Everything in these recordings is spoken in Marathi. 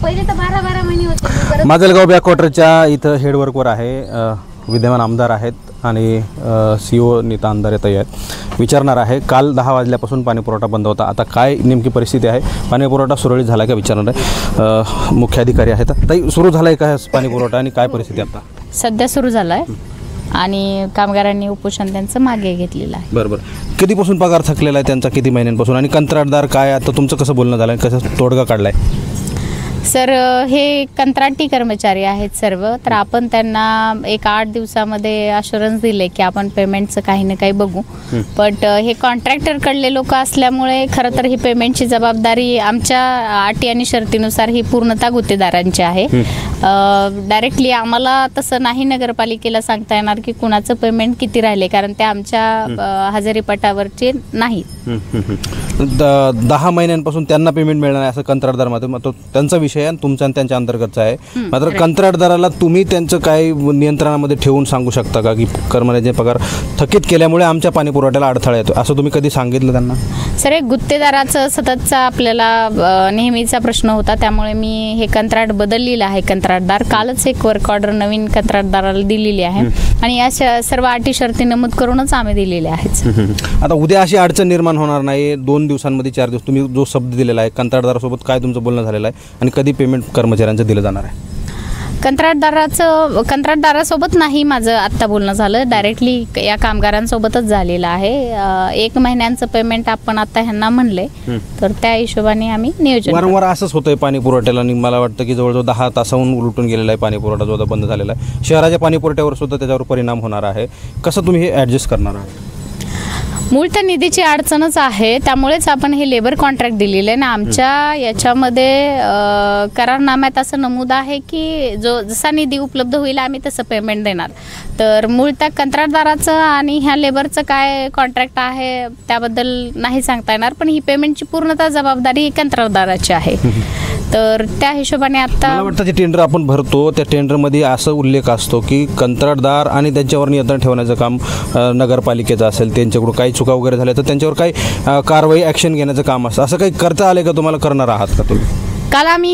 पहिले तर 12 महिने होते. माजलगाव बॅकवॉटरच्या इथं हेडवर्कवर आहे, विद्यमान आमदार आहेत आणि CEO नीता अंधारे ताई आहेत. विचारणार आहे, काल 10 वाजल्यापासून पाणी पुरवठा बंद होता, आता काय नेमकी परिस्थिती आहे, पाणी पुरवठा सुरळीत झाला का विचारणार आहे. मुख्य अधिकारी आहेत. ताई, सुरू झाला आहे का पाणी पुरवठा आणि काय परिस्थिती आता? सध्या सुरू झाला आहे आणि कामगारांनी उपोषण त्यांचं मागे घेतलेलं आहे. बरोबर. कधीपासून पगार थकलेला आहे त्यांचा, किती महिन्यांपासून, आणि कंत्राटदार काय, आता तुमचं कसं बोलणं झालं, कसं तोडगा काढला आहे? सर, हे कंत्राटी कर्मचारी आहेत सर्व, तर आपण त्यांना एक 8 दिवसामध्ये अश्युरन्स दिले की आपण पेमेंटचं काही ना काही बघू. बट हे कॉन्ट्रॅक्टरकडले लोक असल्यामुळे खरं तर ही पेमेंटची जबाबदारी आमच्या अटी आणि शर्तीनुसार ही पूर्णतः गुत्तेदारांची आहे. डायरेक्टली आम्हाला तसं नाही नगरपालिकेला सांगता येणार की कुणाचं पेमेंट किती राहिले, कारण ते आमच्या हजेरीपटावरचे नाही. 10 महिन्यांपासून त्यांना पेमेंट मिळणार आहे असं कंत्राटदारामध्ये, मग तो त्यांचा विषय आहे, तुमचा आणि त्यांच्या अंतर्गतचा आहे. मात्र कंत्राटदाराला तुम्ही त्यांचं काय नियंत्रणामध्ये ठेवून सांगू शकता का की कर्मचाऱ्यांचे पगार थकीत केल्यामुळे आमच्या पाणी पुरवठ्याला अडथळा येतो, असं तुम्ही कधी सांगितलं त्यांना? सर, एक गुत्तेदाराचं सततचा आपल्याला नेहमीचा प्रश्न होता, त्यामुळे मी हे कंत्राट बदललेलं आहे. कंत्राटदार कालच एक वर्क ऑर्डर नवीन कंत्राटदाराला दिलेली आहे आणि अशा सर्व अटी शर्ती नमूद करूनच आम्ही दिलेले आहेत. आता उद्या अशी अडचण निर्माण होणार नाही, 2 दिवसांमध्ये 4 दिवस तुम्ही जो शब्द दिलेला आहे, कंत्राटदारासोबत काय तुमचं बोलणं झालेलं आहे आणि कधी पेमेंट कर्मचाऱ्यांचं दिलं जाणार आहे? कंत्राटदारासोबत नाही माझं आत्ता बोलणं झालं, डायरेक्टली या कामगारांसोबतच झालेलं आहे. 1 महिन्यांचं पेमेंट आपण आता ह्यांना म्हणले, तर त्या हिशोबाने आम्ही नियोजन. वारंवार असंच होतंय पाणी पुरवठ्याला आणि मला वाटतं की जवळजवळ 10 तासाहून उलटून गेलेला आहे पाणी पुरवठा जो बंद झालेला आहे. शहराच्या पाणी पुरवठ्यावर सुद्धा त्याच्यावर परिणाम होणार आहे. कसं तुम्ही हे ॲडजस्ट करणार आहात? मूळतः निधीची अडचणच आहे, त्यामुळेच आपण हे लेबर कॉन्ट्रॅक्ट दिलेलं आहे ना. आमच्या याच्यामध्ये करारनाम्यात असं नमूद आहे की जसा निधी उपलब्ध होईल आम्ही तसं पेमेंट देणार. तर मूळतः कंत्राटदाराचं आणि ह्या लेबरचं काय कॉन्ट्रॅक्ट आहे त्याबद्दल नाही सांगता येणार, पण ही पेमेंटची पूर्णतः जबाबदारी ही कंत्राटदाराची आहे. तर त्या हिशोबाने आता मला वाटतं जे टेंडर आपण भरतो त्या टेंडरमध्ये असं उल्लेख असतो की कंत्राटदार आणि त्यांच्यावर नियंत्रण ठेवण्याचं काम नगरपालिकेचं असेल, त्यांच्याकडून काही चुका वगैरे झाल्या तर त्यांच्यावर काही कारवाई ॲक्शन घेण्याचं काम असतं. असं काही करता आलं का, तुम्हाला करणार आहात का तुम्ही? काल आम्ही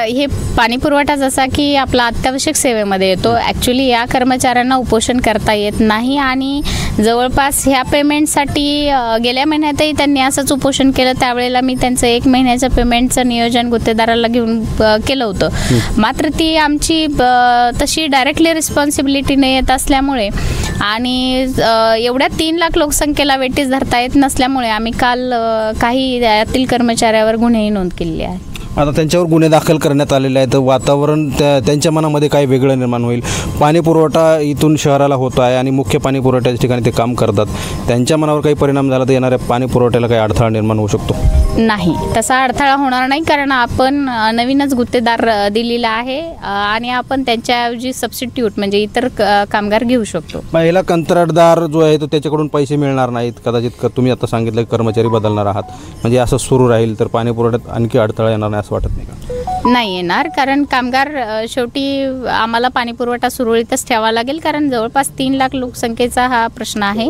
हे पाणी पुरवठा जसा की आपला अत्यावश्यक सेवेमध्ये येतो, ॲक्च्युली या कर्मचाऱ्यांना उपोषण करता येत नाही आणि जवळपास ह्या पेमेंटसाठी गेल्या महिन्यातही त्यांनी असंच उपोषण केलं. त्यावेळेला मी त्यांचं 1 महिन्याचं पेमेंटचं नियोजन गुत्तेदाराला घेऊन केलं होतं. मात्र ती आमची तशी डायरेक्टली रिस्पॉन्सिबिलिटी नाही येत असल्यामुळे आणि एवढ्या 3 लाख लोकसंख्येला वेटीस धरता येत नसल्यामुळे आम्ही काल काही यातील कर्मचाऱ्यावर गुन्हेही नोंद केलेले आहे. आता त्यांच्यावर गुन्हे दाखल करण्यात आलेले आहेत, वातावरण त्यांच्या मनामध्ये काही वेगळं निर्माण होईल. पाणी पुरवठा इथून शहराला होत आहे आणि मुख्य पाणी पुरवठ्याच्या ठिकाणी ते काम करतात, त्यांच्या मनावर काही परिणाम झाला तर येणाऱ्या पाणी पुरवठ्याला काही अडथळा निर्माण होऊ शकतो? नाही, तसा अडथळा होणार नाही, कारण आपण नवीनच गुत्तेदार दिलेला आहे आणि आपण त्यांच्याऐवजी सबस्टिट्यूट म्हणजे इतर कामगार घेऊ शकतो. पहिला कंत्राटदार जो आहे तो त्याच्याकडून पैसे मिळणार नाहीत, कदाचित तुम्ही आता सांगितलं कर्मचारी बदलणार आहात, म्हणजे असं सुरू राहील तर पाणी पुरवठ्यात आणखी अडथळा येणार नाही असं वाटत नाही का? नाही येणार, कारण कामगार शेवटी आम्हाला पाणी पुरवठा सुरळीतच ठेवावा लागेल, कारण जवळपास 3 लाख लोकसंख्येचा हा प्रश्न आहे.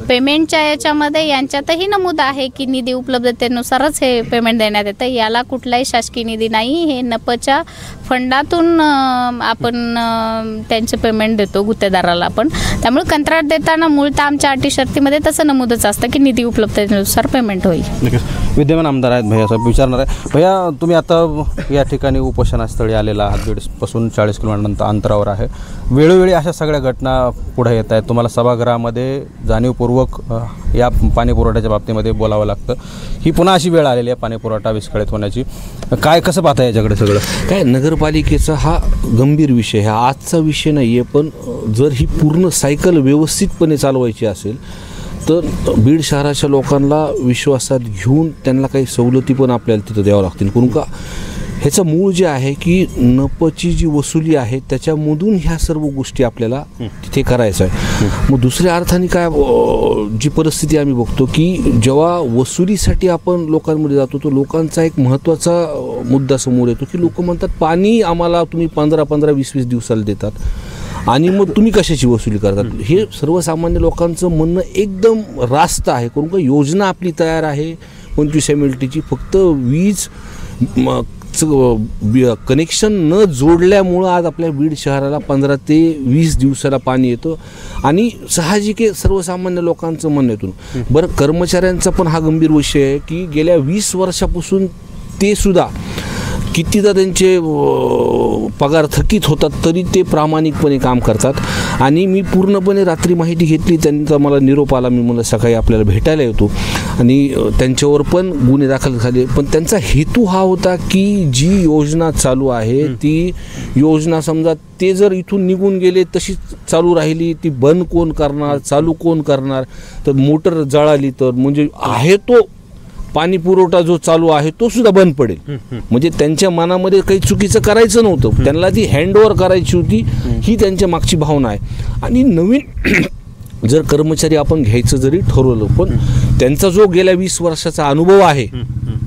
पेमेंटच्या याच्यामध्ये यांच्यातही नमूद आहे की निधी उपलब्धतेनुसारच हे पेमेंट देण्यात येतं, याला कुठलाही शासकीय निधी नाही, हे नपच्या फंडातून आपण त्यांचं पेमेंट देतो गुत्तेदाराला आपण. त्यामुळे कंत्राट देताना मूळतः आमच्या अटी शर्तीमध्ये तसं नमूदच असतं की निधी उपलब्धतेनुसार पेमेंट होईल. विद्यमान आमदार आहेत भैया साहेब, विचारणार आहे. भैया, तुम्ही आता या ठिकाणी उपोषणास्थळी आलेला आहात, बीडपासून 40 किलोमीटर अंतरावर आहे. वेळोवेळी अशा सगळ्या घटना पुढे येत आहेत, तुम्हाला सभागृहामध्ये जाणीवपूर्वक या पाणी पुरवठ्याच्या बाबतीमध्ये बोलावं लागतं. ही पुन्हा अशी वेळ आलेली आहे पाणी पुरवठा विस्कळीत होण्याची. काय कसं पाहता याच्याकडे सगळं? काय, नगरपालिकेचा हा गंभीर विषय, हा आजचा विषय नाही आहे, पण जर ही पूर्ण सायकल व्यवस्थितपणे चालवायची असेल तर बीड शहराच्या लोकांना विश्वासात घेऊन त्यांना काही सवलती पण आपल्याला तिथं द्यावं लागतील. करून का, ह्याचं मूळ जे आहे की नपची जी वसुली आहे त्याच्यामधून ह्या सर्व गोष्टी आपल्याला तिथे करायचं आहे. मग दुसऱ्या अर्थाने काय, जी परिस्थिती आम्ही बघतो की जेव्हा वसुलीसाठी आपण लोकांमध्ये जातो तो लोकांचा एक महत्त्वाचा मुद्दा समोर येतो की लोक म्हणतात पाणी आम्हाला तुम्ही 15-15, 20-20 दिवसाला देतात आणि मग तुम्ही कशाची वसुली करतात. हे सर्वसामान्य लोकांचं म्हणणं एकदम रास्त आहे. करून का, योजना आपली तयार आहे 25 MLTची, फक्त वीज कनेक्शन न जोडल्यामुळं आज आपल्या बीड शहराला 15 ते 20 दिवसाला पाणी येतं आणि साहजिक आहे सर्वसामान्य लोकांचं म्हणण्यातून. बरं, कर्मचाऱ्यांचा पण हा गंभीर विषय आहे की गेल्या 20 वर्षापासून ते सुद्धा कितीदा त्यांचे पगार थकीत होतात तरी ते प्रामाणिकपणे काम करतात. आणि मी पूर्णपणे रात्री माहिती घेतली, त्यांचा मला निरोप आला, मी मला सकाळी आपल्याला भेटायला येतो आणि त्यांच्यावर पण गुन्हे दाखल झाले. पण त्यांचा हेतू हा होता की जी योजना चालू आहे ती योजना समजा ते जर इथून निघून गेले तशीच चालू राहिली, ती बंद कोण करणार, चालू कोण करणार, तर मोटर जळाली तर म्हणजे आहे तो पाणी पुरवठा जो चालू आहे तो सुद्धा बंद पडेल. म्हणजे त्यांच्या मनामध्ये काही चुकीचं करायचं नव्हतं, त्यांना ती हँडओव्हर करायची होती, ही त्यांच्या मागची भावना आहे. आणि नवीन जर कर्मचारी आपण घ्यायचं जरी ठरवलं, पण त्यांचा जो गेल्या 20 वर्षाचा अनुभव आहे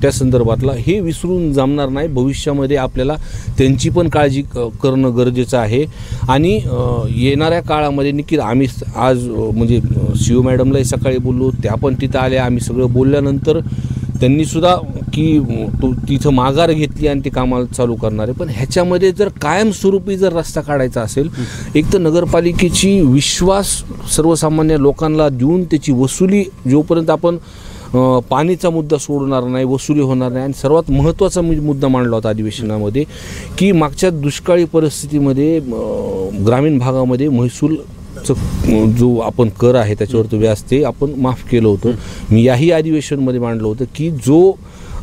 त्या संदर्भातला हे विसरून जमणार नाही. भविष्यामध्ये आपल्याला त्यांची पण काळजी करणं गरजेचं आहे. आणि येणाऱ्या काळामध्ये नक्की आम्ही आज म्हणजे CO मॅडमलाही सकाळी बोललो, त्या पण तिथं आल्या, आम्ही सगळं बोलल्यानंतर त्यांनीसुद्धा की तिथं माघार घेतली आणि ते कामाला चालू करणार आहे. पण ह्याच्यामध्ये जर कायमस्वरूपी जर रस्ता काढायचा असेल, एक तर नगरपालिकेची विश्वास सर्वसामान्य लोकांना देऊन त्याची वसुली जोपर्यंत आपण पाणीचा मुद्दा सोडणार नाही, वसुली होणार नाही. आणि सर्वात महत्त्वाचा मुद्दा मांडला होता अधिवेशनामध्ये की मागच्या दुष्काळी परिस्थितीमध्ये ग्रामीण भागामध्ये महसूल जो आपण कर आहे त्याच्यावरती व्याज ते आपण माफ केलं होतं. मी याही अधिवेशनमध्ये मांडलं होतं की जो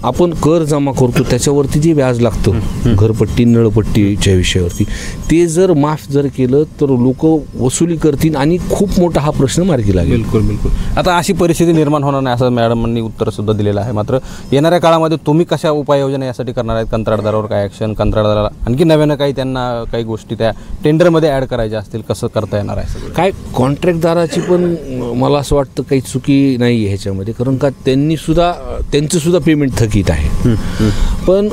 आपण कर जमा करतो त्याच्यावरती जे व्याज लागतं घरपट्टी नळपट्टीच्या विषयावरती, ते जर माफ जर केलं तर लोक वसुली करतील आणि खूप मोठा हा प्रश्न मार्गी लागेल. बिलकुल बिलकुल. आता अशी परिस्थिती निर्माण होणार नाही असं मॅडमांनी उत्तरसुद्धा दिलेलं आहे. मात्र येणाऱ्या काळामध्ये तुम्ही कशा उपाययोजना यासाठी करणार आहेत? कंत्राटदारावर काय ॲक्शन, कंत्राटदाराला आणखी नव्यानं काही त्यांना काही गोष्टी त्या टेंडरमध्ये ॲड करायच्या असतील, कसं करता येणार आहे सगळं? काय कॉन्ट्रॅक्टदाराची पण मला असं वाटतं काही चुकी नाही आहे ह्याच्यामध्ये, कारण का त्यांचं सुद्धा पेमेंट थकीत आहे. पण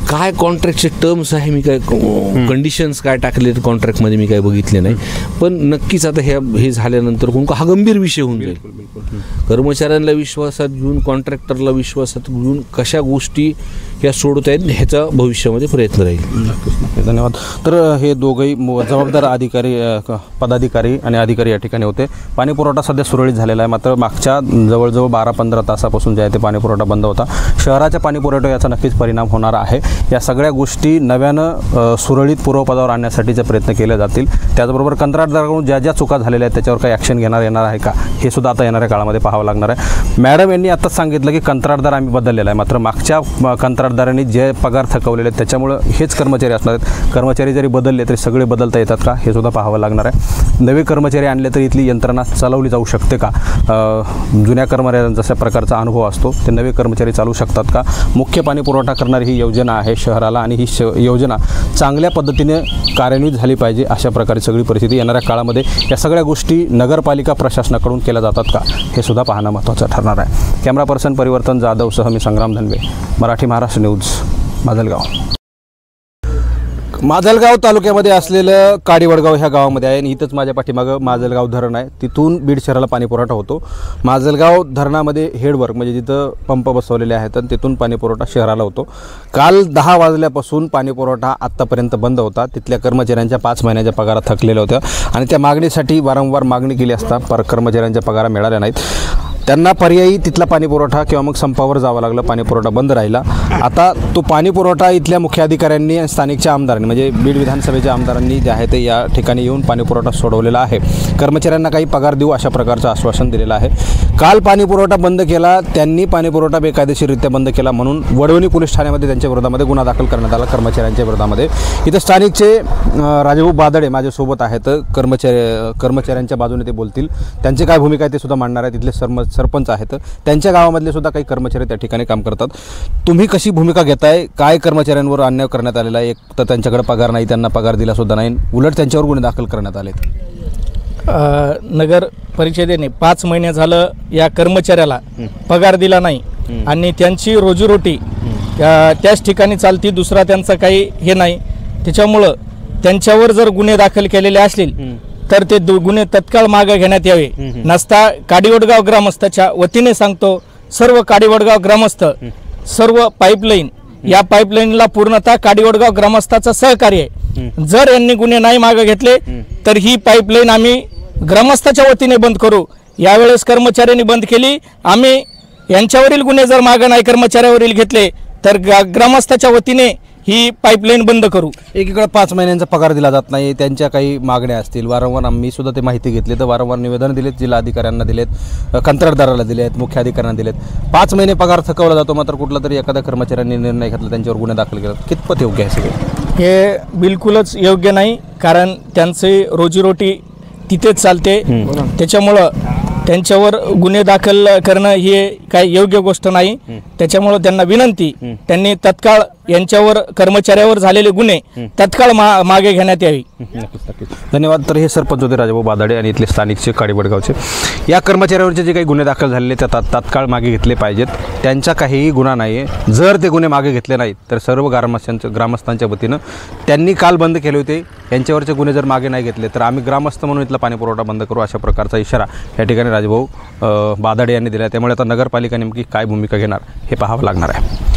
काय कॉन्ट्रॅक्टचे टर्म्स आहे, मी काय कंडिशन्स काय टाकले कॉन्ट्रॅक्टमध्ये मी काय बघितले नाही. पण नक्कीच आता हे झाल्यानंतर हा गंभीर विषय होऊन जाईल. कर्मचाऱ्यांना विश्वासात घेऊन, कॉन्ट्रॅक्टरला विश्वासात घेऊन कशा गोष्टी ह्या सोडता येईल ह्याचा भविष्यामध्ये प्रयत्न राहील. धन्यवाद. तर हे दोघंही जबाबदार पदाधिकारी आणि अधिकारी या ठिकाणी होते. पाणी पुरवठा सध्या सुरळीत झालेला आहे, मात्र मागच्या जवळजवळ 12-15 तासापासून जे आहे ते पाणी पुरवठा बंद होता. शहराच्या पाणी पुरवठा याचा नक्कीच परिणाम होणार आहे. या सगळ्या गोष्टी नव्यानं सुरळीत पूर्वपदावर आणण्यासाठीचे प्रयत्न केले जातील. त्याचबरोबर कंत्राटदाराकडून ज्या ज्या चुका झालेल्या आहेत त्याच्यावर काही ॲक्शन येणार आहे का, हे सुद्धा आता येणाऱ्या काळामध्ये पाहावं लागणार आहे. मॅडम यांनी आताच सांगितलं की कंत्राटदार आम्ही बदललेला आहे, मात्र मागच्या कंत्राटदारांनी जे पगार थकवलेले आहेत त्याच्यामुळं हेच कर्मचारी असणार आहेत. कर्मचारी जरी बदलले तरी सगळे बदलता येतात का, हे सुद्धा पाहावं लागणार आहे. नवे कर्मचारी आणले तर इथली यंत्रणा चालवली जाऊ शकते का, जुन्या कर्मचाऱ्यांचा जशा प्रकारचा अनुभव असतो ते नवे कर्मचारी चालू शकतात का. मुख्य पाणी पुरवठा करणारी ही योजना आहे शहराला आणि ही योजना चांगल्या पद्धतीने कार्यान्वित झाली पाहिजे, अशा प्रकारे सगळी परिस्थिती येणाऱ्या काळामध्ये या सगळ्या गोष्टी नगरपालिका प्रशासनाकडून केल्या जातात का, हे सुद्धा पाहणं महत्त्वाचं ठरणार आहे. कॅमेरा पर्सन परिवर्तन जाधवसह मी संग्राम धनवे, मराठी महाराष्ट्र न्यूज, माजलगाव. माजलगाव तालुक्यामध्ये असलेलं काडीवडगाव ह्या गावामध्ये आहे आणि इथंच माझ्या पाठीमागं माजलगाव धरण आहे. तिथून बीड शहराला पाणी पुरवठा होतो. माजलगाव धरणामध्ये हेडवर्क म्हणजे जिथं पंप बसवलेले आहेत आणि तिथून पाणी पुरवठा शहराला होतो. काल 10 वाजल्यापासून पाणी पुरवठा आत्तापर्यंत बंद होता. तिथल्या कर्मचाऱ्यांच्या 5 महिन्याच्या पगारा थकलेल्या होत्या आणि त्या मागणीसाठी वारंवार मागणी केली असता कर्मचाऱ्यांच्या पगारा मिळाल्या नाहीत. त्यांना पर्यायी तिथला पाणी पुरवठा किंवा मग संपावर जावं लागलं, पाणी पुरवठा बंद राहिला. आता तो पाणी पुरवठा इथल्या मुख्य अधिकाऱ्यांनी आणि स्थानिकच्या आमदारांनी म्हणजे बीड विधानसभेच्या आमदारांनी जे आहे ते या ठिकाणी येऊन पाणी पुरवठा सोडवलेला आहे. कर्मचाऱ्यांना काही पगार देऊ अशा प्रकारचं आश्वासन दिलेलं आहे. काल पाणी पुरवठा बंद केला, त्यांनी पाणी पुरवठा बेकायदेशीररित्या बंद केला म्हणून वडवणी पोलीस ठाण्यामध्ये त्यांच्या विरोधामध्ये गुन्हा दाखल करण्यात आला कर्मचाऱ्यांच्या विरोधामध्ये. इथं स्थानिकचे राजभाऊ बादडे माझ्यासोबत आहेत, कर्मचाऱ्यांच्या बाजूने ते बोलतील. त्यांची काय भूमिका आहे ते सुद्धा मांडणार आहे. तिथले सरपंच आहेत, त्यांच्या गावामधले सुद्धा काही कर्मचारी त्या ठिकाणी काम करतात. तुम्ही कशी भूमिका घेताय? काय कर्मचाऱ्यांवर अन्याय करण्यात आलेला आहे? एक तर त्यांच्याकडे पगार नाही, त्यांना पगार दिला सुद्धा नाही, उलट त्यांच्यावर गुन्हे दाखल करण्यात आले. नगर परिषदेने 5 महिने झालं या कर्मचाऱ्याला पगार दिला नाही आणि त्यांची रोजीरोटी त्याच ठिकाणी चालती, दुसरा त्यांचा काही हे नाही. त्याच्यामुळं त्यांच्यावर जर गुन्हे दाखल केलेले असतील तर ते गुन्हे तत्काळ मागे घेण्यात यावे. नसता काडीवडगाव ग्रामस्थाच्या वतीने सांगतो, सर्व काडीवडगाव ग्रामस्थ, सर्व पाईपलाईन या पाईपलाईनला पूर्णतः काडीवडगाव ग्रामस्थाचं सहकार्य आहे. जर यांनी गुन्हे नाही मागे घेतले तर ही पाईपलाईन आम्ही ग्रामस्थाच्या वतीने बंद करू. यावेळेस कर्मचाऱ्यांनी बंद केली. आम्ही यांच्यावरील गुन्हे जर मागे नाही कर्मचाऱ्यावरील घेतले तर ग्रामस्थाच्या वतीने ही पाईपलाईन बंद करू. एकीकडे 5 महिन्यांचा पगार दिला जात नाही, त्यांच्या काही मागण्या असतील. वारंवार आम्ही सुद्धा ते माहिती घेतली, तर वारंवार निवेदन दिलेत, जिल्हाधिकाऱ्यांना दिलेत, कंत्राटदाराला दिलेत, मुख्य अधिकाऱ्यांना दिलेत. 5 महिने पगार थकवला जातो, मात्र कुठला तरी एखाद्या कर्मचाऱ्यांनी निर्णय घेतला, त्यांच्यावर गुन्हे दाखल केला. कितपत योग्य आहे सगळे? हे बिलकुलच योग्य नाही, कारण त्यांचे रोजीरोटी तिथेच चालते. त्याच्यामुळं त्यांच्यावर गुन्हे दाखल करणं हे काही योग्य गोष्ट नाही. त्याच्यामुळं त्यांना विनंती, त्यांनी तत्काळ यांच्यावर कर्मचाऱ्यावर झालेले गुन्हे तत्काळ मागे घेण्यात यावी. धन्यवाद. तर हे सरपंच होते राजाभाऊ बादाडे आणि इथले स्थानिकचे काडीवडगावचे. या कर्मचाऱ्यावरचे जे काही गुन्हे दाखल झालेले ते तात्काळ मागे घेतले पाहिजेत. त्यांचा काहीही गुन्हा नाही आहे. जर ते गुन्हे मागे घेतले नाहीत तर सर्व ग्रामस्थांच्या वतीनं त्यांनी काल बंद केले होते, यांच्यावरचे गुन्हे जर मागे नाही घेतले तर आम्ही ग्रामस्थ म्हणून इथला पाणीपुरवठा बंद करू, अशा प्रकारचा इशारा या ठिकाणी राजाभाऊ बादाडे यांनी दिला. त्यामुळे आता नगरपालिका नेमकी काय भूमिका घेणार हे पाहावं लागणार आहे.